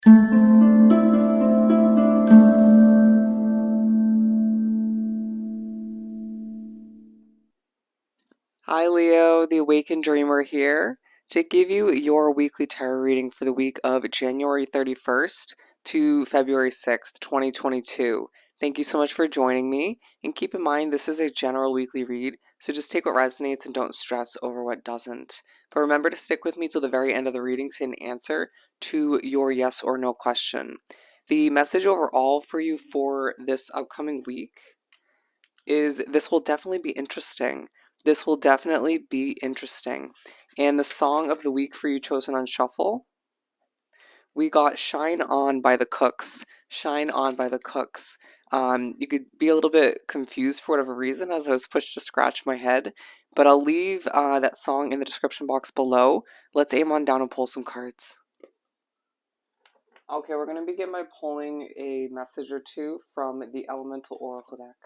Hi Leo, the Awakened Dreamer here to give you your weekly tarot reading for the week of January 31st to February 6th, 2022. Thank you so much for joining me, and keep in mind this is a general weekly read, so just take what resonates and don't stress over what doesn't. But remember to stick with me till the very end of the reading to get an answer to your yes or no question. The message overall for you for this upcoming week is this will definitely be interesting. This will definitely be interesting. And the song of the week for you chosen on Shuffle, we got Shine On by the Kooks. Shine On by the Kooks. You could be a little bit confused for whatever reason as I was pushed to scratch my head, but I'll leave that song in the description box below. Let's aim on down and pull some cards. Okay, we're going to begin by pulling a message or two from the Elemental Oracle deck.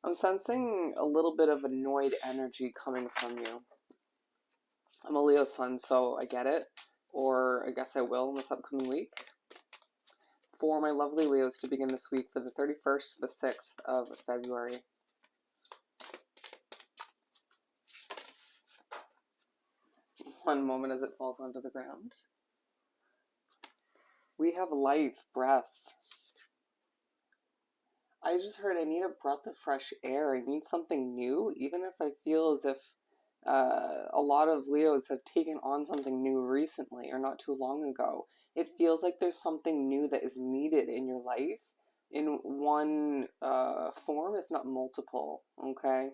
I'm sensing a little bit of annoyed energy coming from you. I'm a Leo sun, so I get it, or I guess I will in this upcoming week. For my lovely Leos to begin this week for the 31st to the 6th of February. One moment as it falls onto the ground. We have life, breath. I just heard I need a breath of fresh air. I need something new, even if I feel as if a lot of Leos have taken on something new recently or not too long ago. It feels like there's something new that is needed in your life in one form, if not multiple, okay?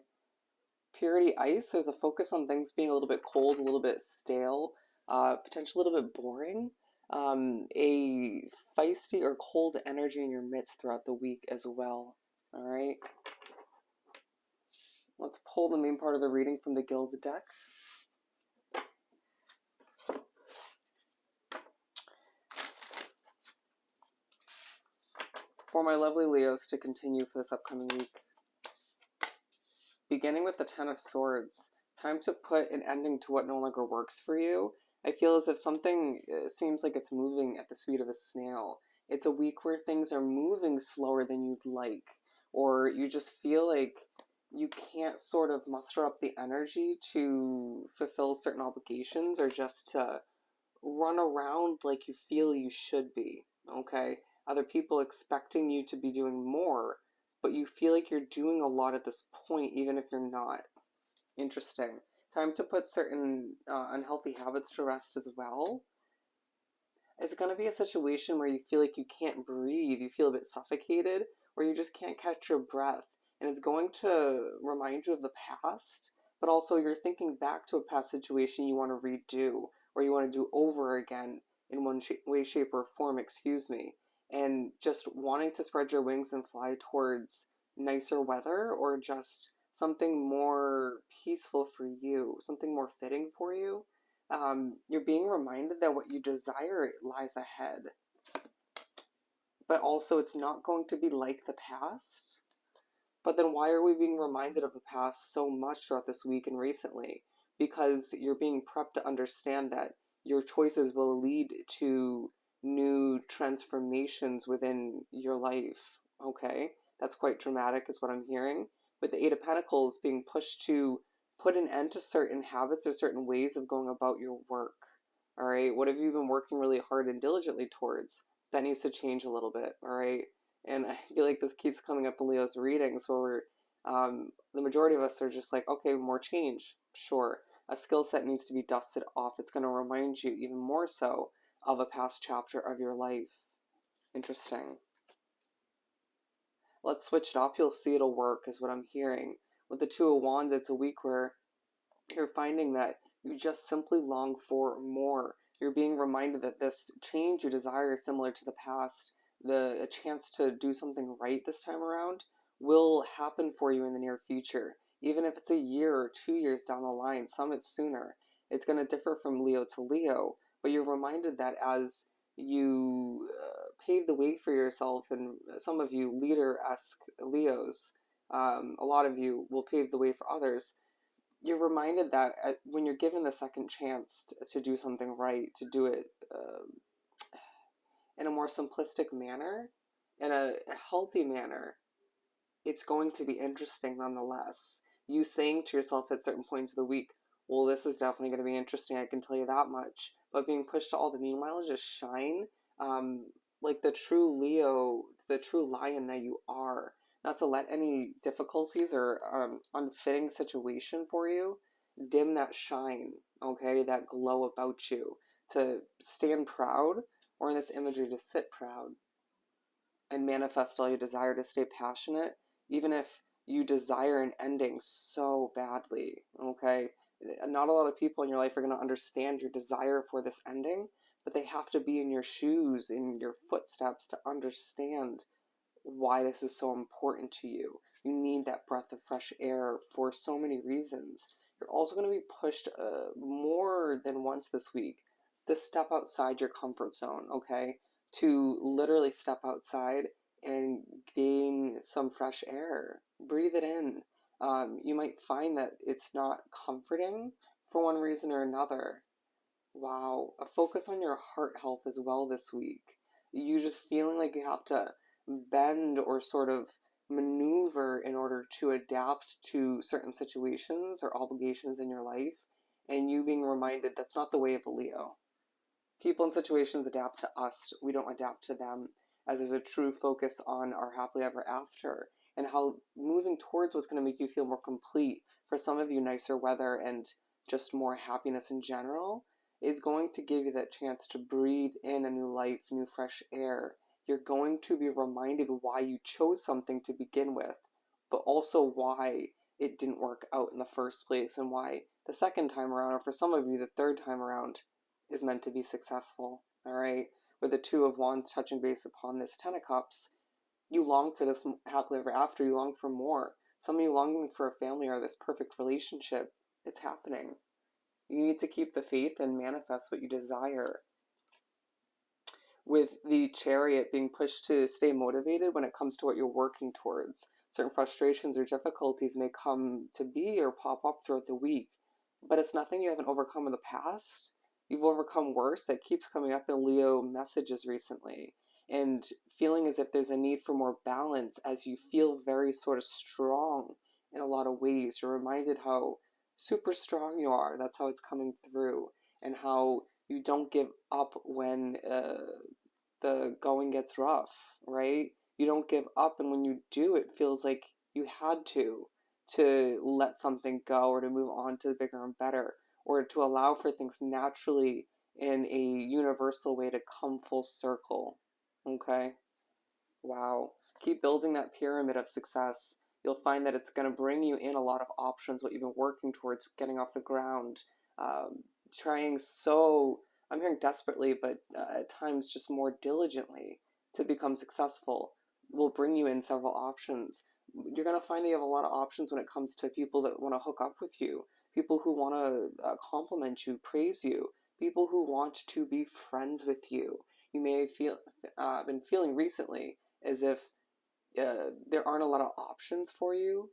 Purity ice, there's a focus on things being a little bit cold, a little bit stale, potentially a little bit boring. A feisty or cold energy in your midst throughout the week as well, all right? Let's pull the main part of the reading from the Gilded deck. For my lovely Leos to continue for this upcoming week. Beginning with the Ten of Swords, time to put an ending to what no longer works for you. I feel as if something seems like it's moving at the speed of a snail. It's a week where things are moving slower than you'd like, or you just feel like you can't sort of muster up the energy to fulfill certain obligations or just to run around like you feel you should be, okay? Other people expecting you to be doing more, but you feel like you're doing a lot at this point, even if you're not. Interesting. Time to put certain unhealthy habits to rest as well. It's going to be a situation where you feel like you can't breathe, you feel a bit suffocated, or you just can't catch your breath. And it's going to remind you of the past, but also you're thinking back to a past situation you want to redo, or you want to do over again in one way, shape, or form, excuse me. And just wanting to spread your wings and fly towards nicer weather, or just something more peaceful for you, something more fitting for you. You're being reminded that what you desire lies ahead, but also it's not going to be like the past. But then why are we being reminded of the past so much throughout this week and recently? Because you're being prepped to understand that your choices will lead to new transformations within your life, okay? That's quite dramatic is what I'm hearing. With the Eight of Pentacles being pushed to put an end to certain habits or certain ways of going about your work, all right? What have you been working really hard and diligently towards? That needs to change a little bit, all right? And I feel like this keeps coming up in Leo's readings where the majority of us are just like, okay, more change, sure. A skill set needs to be dusted off. It's going to remind you even more so of a past chapter of your life. Interesting. Let's switch it up. You'll see it'll work is what I'm hearing. With the Two of Wands, it's a week where you're finding that you just simply long for more. You're being reminded that this change you desire is similar to the past. A chance to do something right this time around will happen for you in the near future. Even if it's a year or 2 years down the line, some it's sooner. It's going to differ from Leo to Leo, but you're reminded that as you pave the way for yourself, and some of you leader-esque Leos, a lot of you will pave the way for others. you're reminded that when you're given the second chance to do something right, to do it in a more simplistic manner, in a healthy manner, it's going to be interesting nonetheless. You saying to yourself at certain points of the week, well, this is definitely going to be interesting, I can tell you that much. But being pushed to all the meanwhile, just shine um, like the true Leo, the true lion that you are. Not to let any difficulties or unfitting situation for you dim that shine, okay, that glow about you. To stand proud, or in this imagery, to sit proud and manifest all you desire, to stay passionate, even if you desire an ending so badly, okay? Not a lot of people in your life are going to understand your desire for this ending, but they have to be in your shoes, in your footsteps to understand why this is so important to you. You need that breath of fresh air for so many reasons. You're also going to be pushed more than once this week to step outside your comfort zone, okay? To literally step outside and gain some fresh air. Breathe it in. You might find that it's not comforting for one reason or another. Wow, a focus on your heart health as well this week. You just feeling like you have to bend or sort of maneuver in order to adapt to certain situations or obligations in your life, and you being reminded that's not the way of a Leo. People and situations adapt to us, we don't adapt to them, as there's a true focus on our happily ever after and how moving towards what's going to make you feel more complete. For some of you, nicer weather and just more happiness in general is going to give you that chance to breathe in a new life, new fresh air. You're going to be reminded why you chose something to begin with, but also why it didn't work out in the first place, and why the second time around, or for some of you, the third time around, is meant to be successful. All right, with the Two of Wands touching base upon this Ten of Cups, you long for this happily ever after. You long for more. Some of you longing for a family or this perfect relationship. It's happening. You need to keep the faith and manifest what you desire. With the Chariot being pushed to stay motivated when it comes to what you're working towards. Certain frustrations or difficulties may come to be or pop up throughout the week, but it's nothing you haven't overcome in the past. You've overcome worse. That keeps coming up in Leo messages recently. And feeling as if there's a need for more balance as you feel very sort of strong in a lot of ways. You're reminded how super strong you are. That's how it's coming through. And how you don't give up when the going gets rough, right? You don't give up, and when you do, it feels like you had to let something go or to move on to the bigger and better, or to allow for things naturally in a universal way to come full circle. Okay? Wow. Keep building that pyramid of success. You'll find that it's going to bring you in a lot of options, what you've been working towards getting off the ground, um, trying so, I'm hearing desperately, but at times just more diligently to become successful will bring you in several options. You're going to find that you have a lot of options when it comes to people that want to hook up with you, people who want to compliment you, praise you, people who want to be friends with you. You may feel been feeling recently as if there aren't a lot of options for you,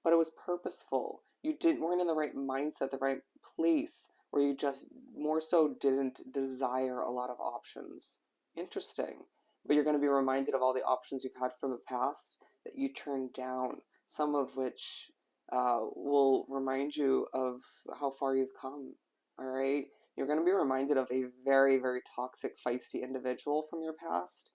but it was purposeful. You didn't weren't in the right mindset, the right place, where you just more so didn't desire a lot of options. Interesting. But you're going to be reminded of all the options you've had from the past that you turned down, some of which will remind you of how far you've come. All right? You're going to be reminded of a very, very toxic, feisty individual from your past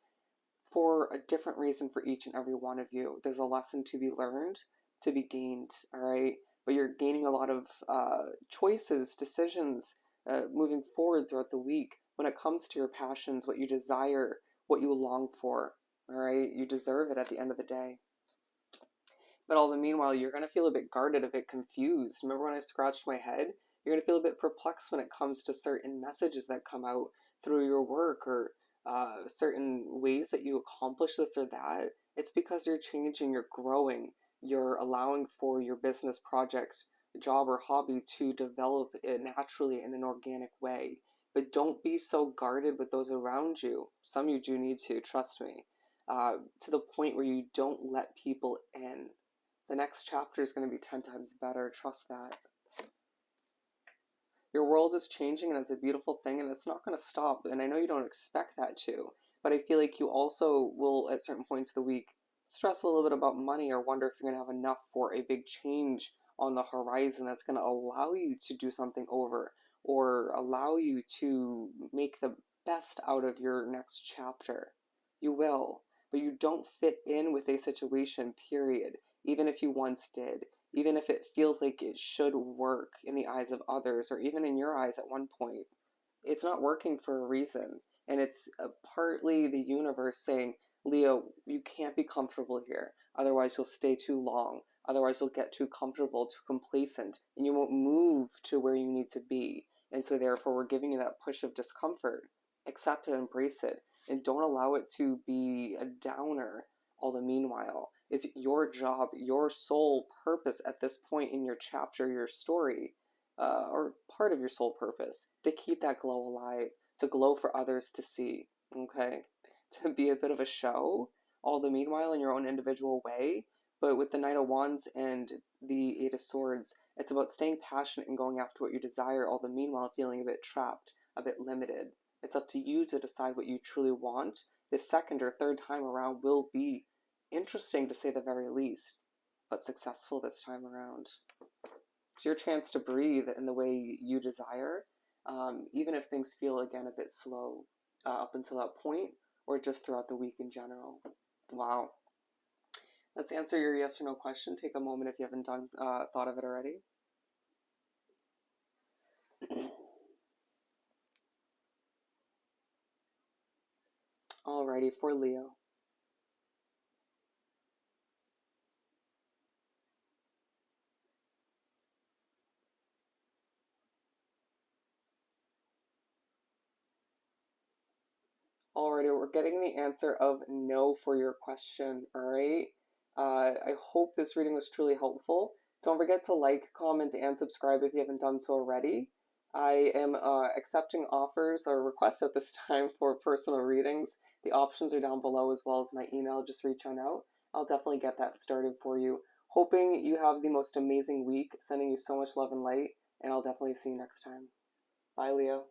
for a different reason for each and every one of you. There's a lesson to be learned, to be gained, all right? But you're gaining a lot of choices, decisions moving forward throughout the week when it comes to your passions, what you desire, what you long for, all right? You deserve it at the end of the day. But all the meanwhile, you're going to feel a bit guarded, a bit confused. Remember when I scratched my head? You're going to feel a bit perplexed when it comes to certain messages that come out through your work, or certain ways that you accomplish this or that. It's because you're changing, you're growing, you're allowing for your business project, job, or hobby to develop it naturally in an organic way. But don't be so guarded with those around you. Some you do need to, trust me, to the point where you don't let people in. The next chapter is going to be 10 times better. Trust that. Your world is changing and it's a beautiful thing and it's not going to stop. And I know you don't expect that to, but I feel like you also will at certain points of the week stress a little bit about money or wonder if you're going to have enough for a big change on the horizon that's going to allow you to do something over or allow you to make the best out of your next chapter. You will, but you don't fit in with a situation, period, even if you once did, even if it feels like it should work in the eyes of others or even in your eyes at one point. It's not working for a reason. And it's partly the universe saying, Leo, you can't be comfortable here. Otherwise, you'll stay too long. Otherwise, you'll get too comfortable, too complacent, and you won't move to where you need to be. And so, therefore, we're giving you that push of discomfort. Accept it, embrace it, and don't allow it to be a downer all the meanwhile. It's your job, your sole purpose at this point in your chapter, your story, or part of your sole purpose, to keep that glow alive, to glow for others to see, okay? To be a bit of a show, all the meanwhile in your own individual way. But with the Knight of Wands and the Eight of Swords, it's about staying passionate and going after what you desire, all the meanwhile feeling a bit trapped, a bit limited. It's up to you to decide what you truly want. The second or third time around will be interesting to say the very least, but successful this time around. It's your chance to breathe in the way you desire, even if things feel again a bit slow up until that point, or just throughout the week in general. Wow. Let's answer your yes or no question. Take a moment if you haven't thought of it already. Alrighty, for Leo. Alrighty, we're getting the answer of no for your question. Alright. I hope this reading was truly helpful. Don't forget to like, comment, and subscribe if you haven't done so already. I am accepting offers or requests at this time for personal readings. The options are down below as well as my email. Just reach on out. I'll definitely get that started for you. Hoping you have the most amazing week. Sending you so much love and light. And I'll definitely see you next time. Bye, Leo.